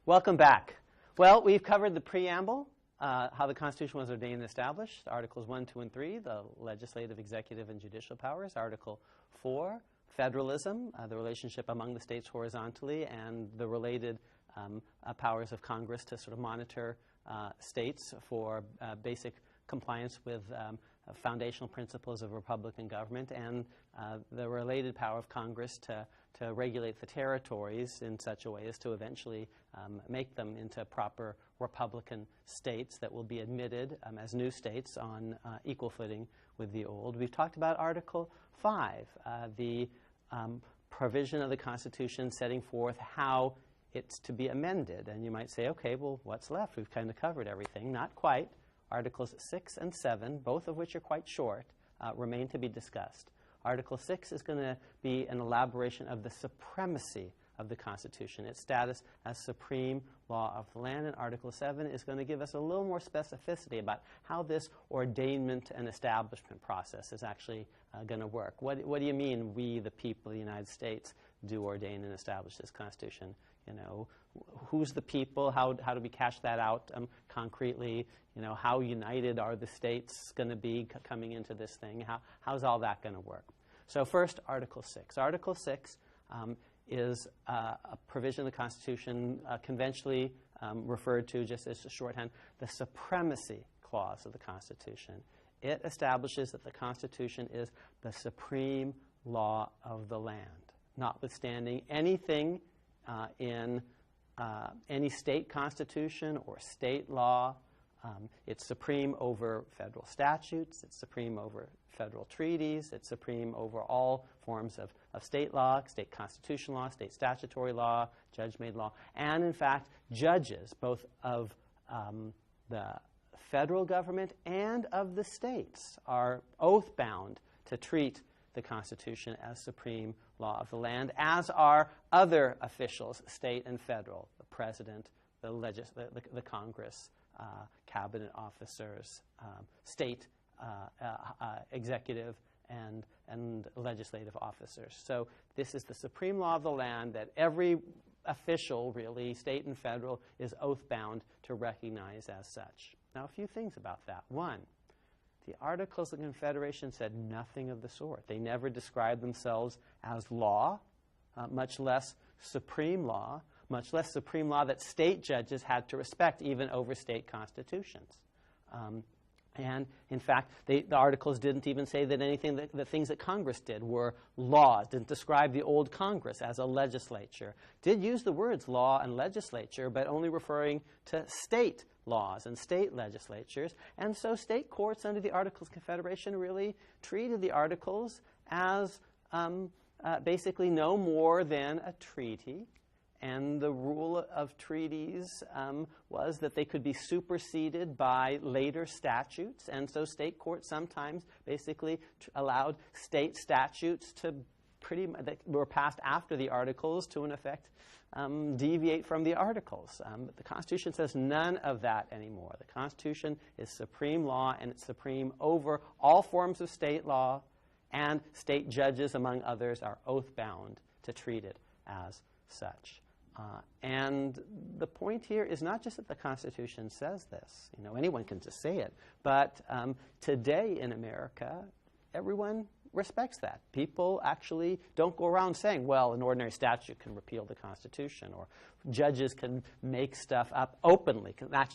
Welcome back. Well, we've covered the preamble, how the Constitution was ordained and established, Articles 1, 2, and 3, the legislative, executive, and judicial powers. Article 4, federalism, the relationship among the states horizontally, and the related powers of Congress to sort of monitor states for basic compliance with foundational principles of Republican government, and the related power of Congress to regulate the territories in such a way as to eventually make them into proper Republican states that will be admitted as new states on equal footing with the old. We've talked about Article 5, the provision of the Constitution setting forth how it's to be amended. And you might say, okay, well, what's left? We've kind of covered everything. Not quite. Articles 6 and 7, both of which are quite short, remain to be discussed. Article 6 is going to be an elaboration of the supremacy of the Constitution, its status as supreme law of the land. And Article 7 is going to give us a little more specificity about how this ordainment and establishment process is actually going to work. What do you mean, we, the people of the United States, do ordain and establish this Constitution? You know, who's the people? How do we cash that out concretely? You know, how united are the states going to be coming into this thing? How's all that going to work? So first, Article 6. Article 6 is a provision of the Constitution conventionally referred to just as a shorthand, the supremacy clause of the Constitution. It establishes that the Constitution is the supreme law of the land, notwithstanding anything in any state constitution or state law. It's supreme over federal statutes. It's supreme over federal treaties. It's supreme over all forms of state law, state constitutional law, state statutory law, judge-made law. And, in fact, judges, both of the federal government and of the states, are oath-bound to treat the Constitution as supreme law of the land, as are other officials, state and federal, the president, the Congress, cabinet officers, state executive and legislative officers. So this is the supreme law of the land that every official, really, state and federal, is oath-bound to recognize as such. Now, a few things about that. One, the Articles of Confederation said nothing of the sort. They never described themselves as law, much less supreme law, much less supreme law that state judges had to respect even over state constitutions. And, in fact, the Articles didn't even say that anything the things that Congress did were laws, didn't describe the old Congress as a legislature. Did use the words law and legislature, but only referring to state laws and state legislatures. And so state courts under the Articles of Confederation really treated the Articles as basically no more than a treaty. And the rule of treaties was that they could be superseded by later statutes. And so state courts sometimes basically allowed state statutes to that were passed after the Articles to, in effect, deviate from the Articles. But the Constitution says none of that anymore. The Constitution is supreme law, and it's supreme over all forms of state law, and state judges, among others, are oath-bound to treat it as such. And the point here is not just that the Constitution says this. You know, anyone can just say it. But today in America, everyone respects that. People actually don't go around saying, well, an ordinary statute can repeal the Constitution, or judges can make stuff up openly.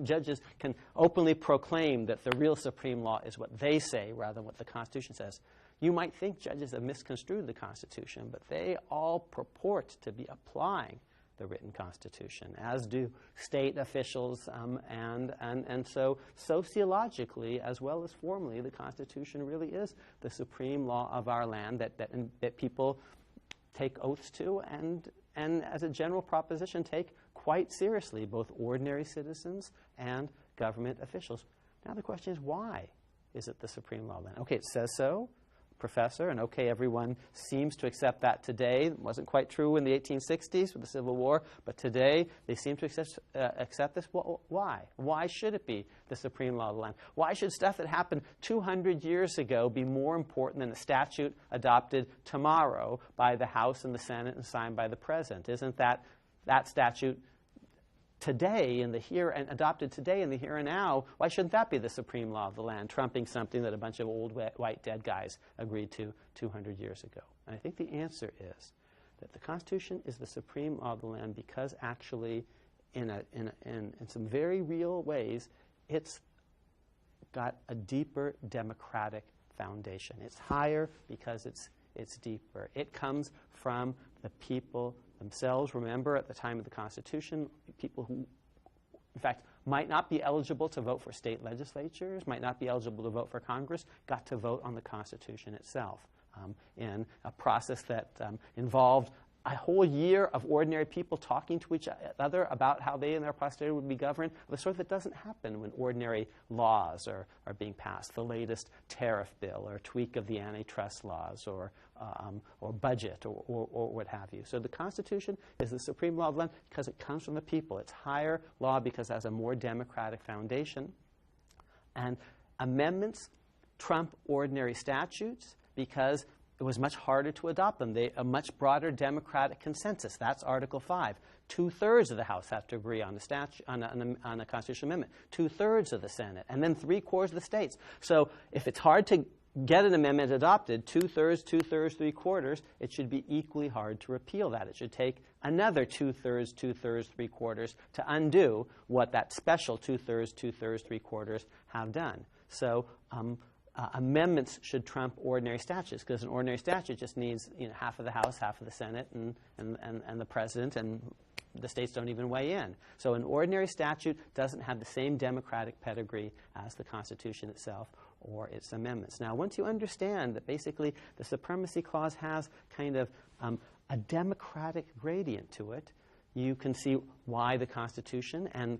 Judges can openly proclaim that the real supreme law is what they say rather than what the Constitution says. You might think judges have misconstrued the Constitution, but they all purport to be applying the written Constitution, as do state officials, and so sociologically as well as formally, the Constitution really is the supreme law of our land that people take oaths to and as a general proposition take quite seriously, both ordinary citizens and government officials. Now the question is, why is it the supreme law of the land? Okay, it says so, professor, and okay, everyone seems to accept that today. It wasn't quite true in the 1860s with the Civil War, but today they seem to accept this. Well, why? Why should it be the supreme law of the land? Why should stuff that happened 200 years ago be more important than a statute adopted tomorrow by the House and the Senate and signed by the President? Isn't that statute today in the here and adopted today in the here and now, why shouldn't that be the supreme law of the land, trumping something that a bunch of old white dead guys agreed to 200 years ago? And I think the answer is that the Constitution is the supreme law of the land because actually in some very real ways it's got a deeper democratic foundation. It's higher because it's deeper. It comes from the people themselves. Remember, at the time of the Constitution, people who, in fact, might not be eligible to vote for state legislatures, might not be eligible to vote for Congress, got to vote on the Constitution itself in a process that involved a whole year of ordinary people talking to each other about how they and their posterity would be governed, the sort that doesn't happen when ordinary laws are being passed, the latest tariff bill or tweak of the antitrust laws or budget or what have you. So the Constitution is the supreme law of the land because it comes from the people. It's higher law because it has a more democratic foundation. And amendments trump ordinary statutes because it was much harder to adopt them. A much broader democratic consensus. That's Article 5. 2/3 of the House have to agree on a constitutional amendment. 2/3 of the Senate. And then 3/4 of the states. So if it's hard to get an amendment adopted, 2/3, 2/3, 3/4, it should be equally hard to repeal that. It should take another 2/3, 2/3, 3/4 to undo what that special 2/3, 2/3, 3/4 have done. So amendments should trump ordinary statutes because an ordinary statute just needs half of the House, half of the Senate, and the President, and the states don't even weigh in. So an ordinary statute doesn't have the same democratic pedigree as the Constitution itself or its amendments. Now, once you understand that basically the Supremacy Clause has kind of a democratic gradient to it, you can see why the Constitution and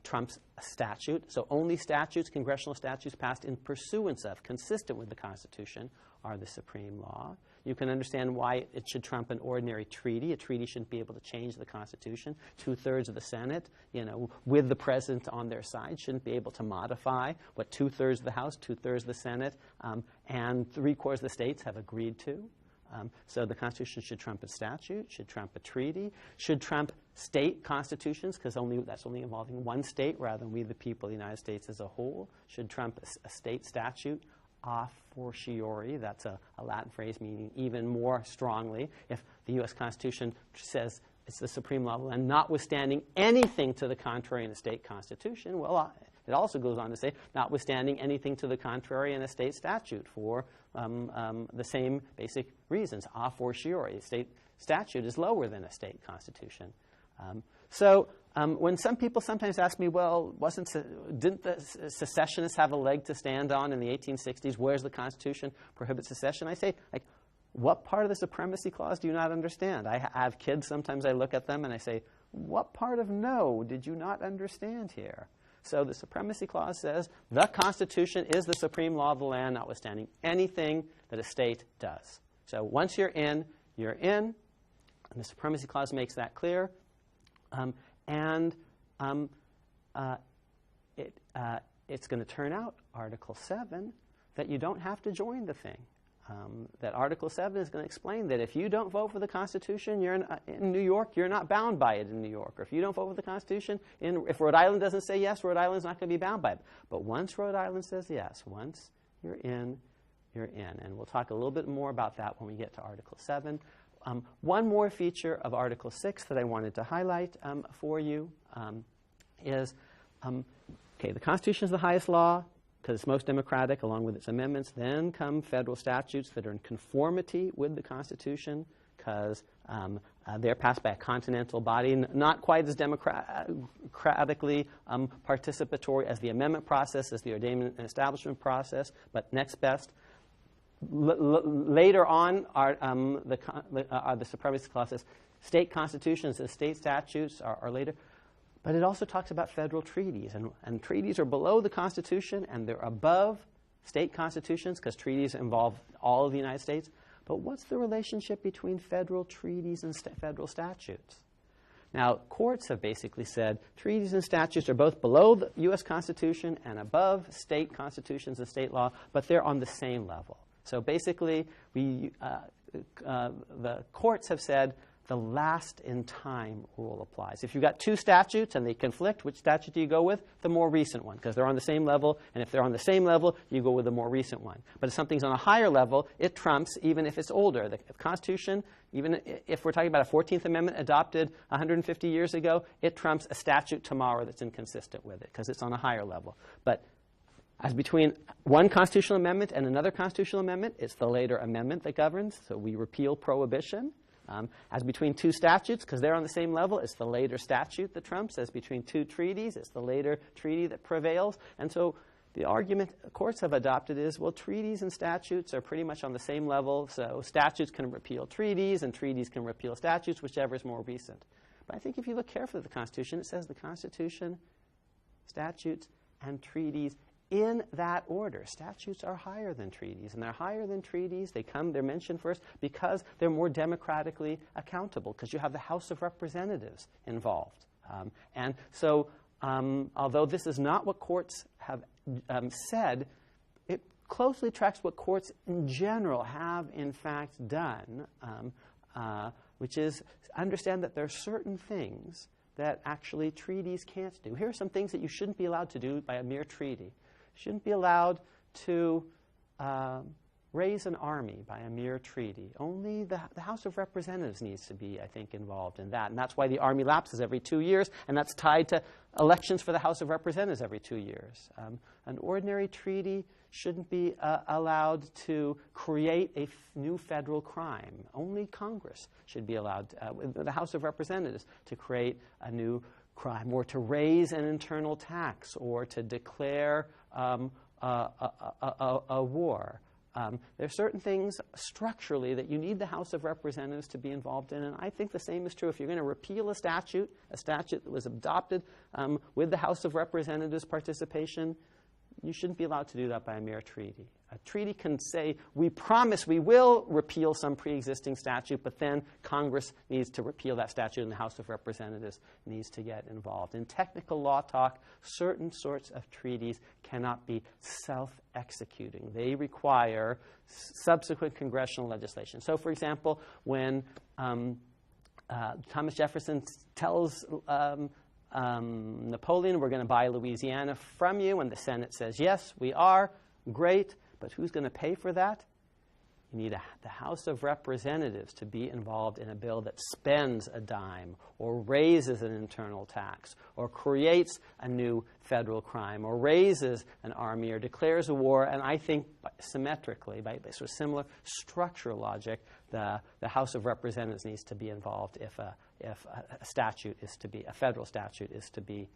trumps a statute. So only statutes, congressional statutes passed in pursuance of, consistent with the Constitution, are the supreme law. You can understand why it should trump an ordinary treaty. A treaty shouldn't be able to change the Constitution. 2/3 of the Senate, with the President on their side, shouldn't be able to modify what 2/3 of the House, 2/3 of the Senate, and 3/4 of the states have agreed to. So the Constitution should trump a statute, should trump a treaty, should trump state constitutions, because that's only involving one state rather than we the people of the United States as a whole, should trump a state statute a fortiori. That's a Latin phrase meaning even more strongly. If the U.S. Constitution says it's the supreme law of the land, notwithstanding anything to the contrary in a state constitution, well, it also goes on to say, notwithstanding anything to the contrary in a state statute for the same basic reasons, a fortiori. A state statute is lower than a state constitution. So when some people sometimes ask me, well, didn't the secessionists have a leg to stand on in the 1860s? Where's the Constitution prohibit secession? I say, what part of the Supremacy Clause do you not understand? I have kids, sometimes I look at them and I say, what part of no did you not understand here? So the Supremacy Clause says the Constitution is the supreme law of the land, notwithstanding anything that a state does. So once you're in, you're in. And the Supremacy Clause makes that clear. It's going to turn out, Article 7, that you don't have to join the thing. That Article 7 is going to explain that if you don't vote for the Constitution, you're in New York, you're not bound by it in New York. Or if you don't vote for the Constitution, if Rhode Island doesn't say yes, Rhode Island's not going to be bound by it. But once Rhode Island says yes, once you're in, you're in. And we'll talk a little bit more about that when we get to Article 7. One more feature of Article 6 that I wanted to highlight for you is, the Constitution is the highest law because it's most democratic along with its amendments. Then come federal statutes that are in conformity with the Constitution because they're passed by a continental body, not quite as democratically participatory as the amendment process, as the ordainment and establishment process, but next best. Later on are the Supremacy Clauses. State constitutions and state statutes are later. But it also talks about federal treaties. And treaties are below the Constitution, and they're above state constitutions because treaties involve all of the United States. But what's the relationship between federal treaties and federal statutes? Now, courts have basically said treaties and statutes are both below the U.S. Constitution and above state constitutions and state law, but they're on the same level. So basically, the courts have said the last in time rule applies. If you've got two statutes and they conflict, which statute do you go with? The more recent one, because they're on the same level. And if they're on the same level, you go with the more recent one. But if something's on a higher level, it trumps even if it's older. The Constitution, even if we're talking about a 14th Amendment adopted 150 years ago, it trumps a statute tomorrow that's inconsistent with it because it's on a higher level. But as between one constitutional amendment and another constitutional amendment, it's the later amendment that governs. So we repeal prohibition. As between two statutes, because they're on the same level, it's the later statute that trumps. As between two treaties, it's the later treaty that prevails. And so the argument courts have adopted is, well, treaties and statutes are pretty much on the same level. So statutes can repeal treaties, and treaties can repeal statutes, whichever is more recent. But I think if you look carefully at the Constitution, it says the Constitution, statutes, and treaties in that order. Statutes are higher than treaties, and they're higher than treaties. They're mentioned first because they're more democratically accountable, because you have the House of Representatives involved. And so although this is not what courts have said, it closely tracks what courts in general have in fact done, which is understand that there are certain things that actually treaties can't do. Here are some things that you shouldn't be allowed to do by a mere treaty. Shouldn't be allowed to raise an army by a mere treaty. Only the House of Representatives needs to be, I think, involved in that. And that's why the army lapses every 2 years, and that's tied to elections for the House of Representatives every 2 years. An ordinary treaty shouldn't be allowed to create a new federal crime. Only Congress should be allowed, the House of Representatives, to create a new crime, or to raise an internal tax, or to declare a war. There are certain things structurally that you need the House of Representatives to be involved in, and I think the same is true if you're going to repeal a statute that was adopted with the House of Representatives' participation. You shouldn't be allowed to do that by a mere treaty. A treaty can say, we promise we will repeal some pre-existing statute, but then Congress needs to repeal that statute and the House of Representatives needs to get involved. In technical law talk, certain sorts of treaties cannot be self-executing. They require subsequent congressional legislation. So, for example, when Thomas Jefferson tells Napoleon, we're going to buy Louisiana from you, and the Senate says, yes, we are, great, but who's going to pay for that? You need the House of Representatives to be involved in a bill that spends a dime, or raises an internal tax, or creates a new federal crime, or raises an army, or declares a war. And I think symmetrically, by sort of similar structural logic, the House of Representatives needs to be involved if a statute is to be, a federal statute is to be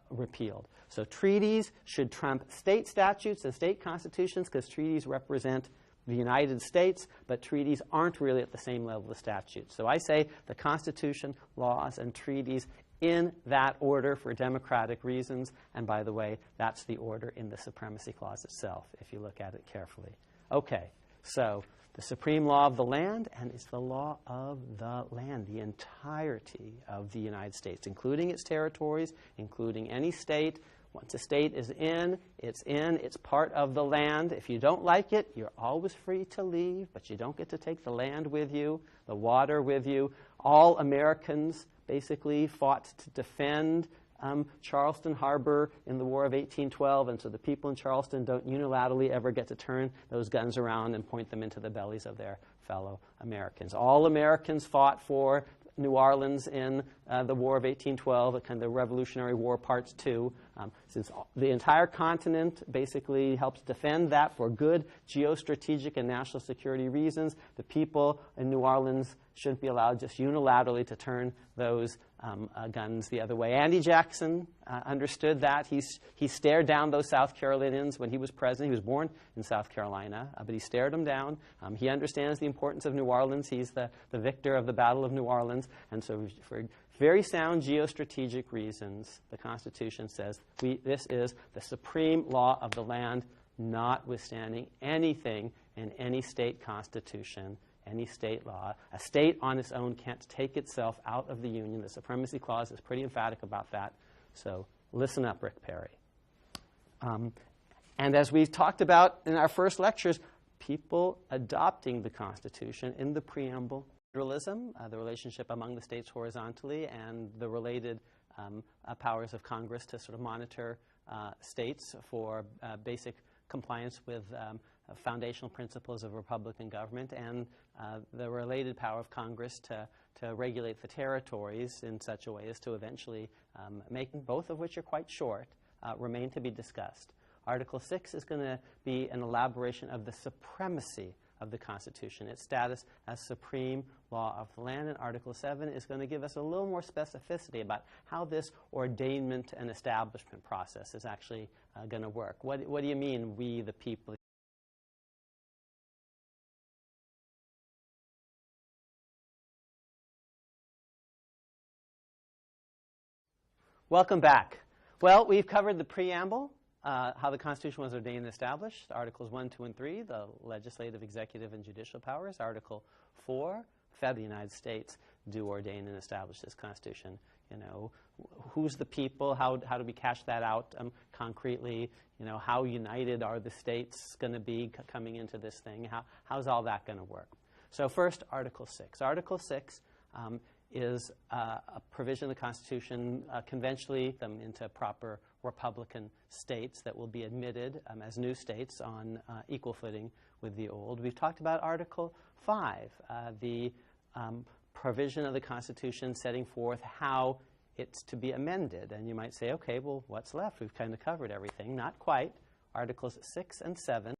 repealed. So treaties should trump state statutes and state constitutions, because treaties represent the United States, but treaties aren't really at the same level as statutes. So I say the Constitution, laws, and treaties in that order for democratic reasons. And by the way, that's the order in the Supremacy Clause itself, if you look at it carefully. Okay, so the supreme law of the land, and it's the law of the land, the entirety of the United States, including its territories, including any state. Once a state is in, it's part of the land. If you don't like it, you're always free to leave, but you don't get to take the land with you, the water with you. All Americans basically fought to defend Charleston Harbor in the War of 1812, and so the people in Charleston don't unilaterally ever get to turn those guns around and point them into the bellies of their fellow Americans. All Americans fought for New Orleans in the War of 1812, kind of the Revolutionary War Parts 2. Since the entire continent basically helps defend that for good geostrategic and national security reasons, the people in New Orleans shouldn't be allowed just unilaterally to turn those guns the other way. Andy Jackson understood that. He stared down those South Carolinians when he was president. He was born in South Carolina, but he stared them down. He understands the importance of New Orleans. He's the victor of the Battle of New Orleans. And so for very sound geostrategic reasons, the Constitution says this is the supreme law of the land, notwithstanding anything in any state constitution, any state law. A state on its own can't take itself out of the Union. The Supremacy Clause is pretty emphatic about that. So listen up, Rick Perry. And as we've talked about in our first lectures, people adopting the Constitution in the preamble federalism, the relationship among the states horizontally, and the related powers of Congress to sort of monitor states for basic compliance with foundational principles of Republican government, and the related power of Congress to regulate the territories in such a way as to eventually make, both of which are quite short, remain to be discussed. Article 6 is going to be an elaboration of the supremacy of the Constitution, its status as supreme law of the land. And Article 7 is going to give us a little more specificity about how this ordainment and establishment process is actually going to work. What do you mean, we the people? Welcome back. Well, we've covered the preamble, how the Constitution was ordained and established. Articles 1, 2, and 3, the legislative, executive, and judicial powers. Article 4, the United States do ordain and establish this Constitution. You know, who's the people? How do we cash that out concretely? You know, how united are the states going to be coming into this thing? How's all that going to work? So first, Article 6. Article 6 is a provision of the Constitution conventionally into proper Republican states that will be admitted as new states on equal footing with the old. We've talked about Article 5, the provision of the Constitution setting forth how it's to be amended. And you might say, okay, well, what's left? We've kind of covered everything. Not quite. Articles 6 and 7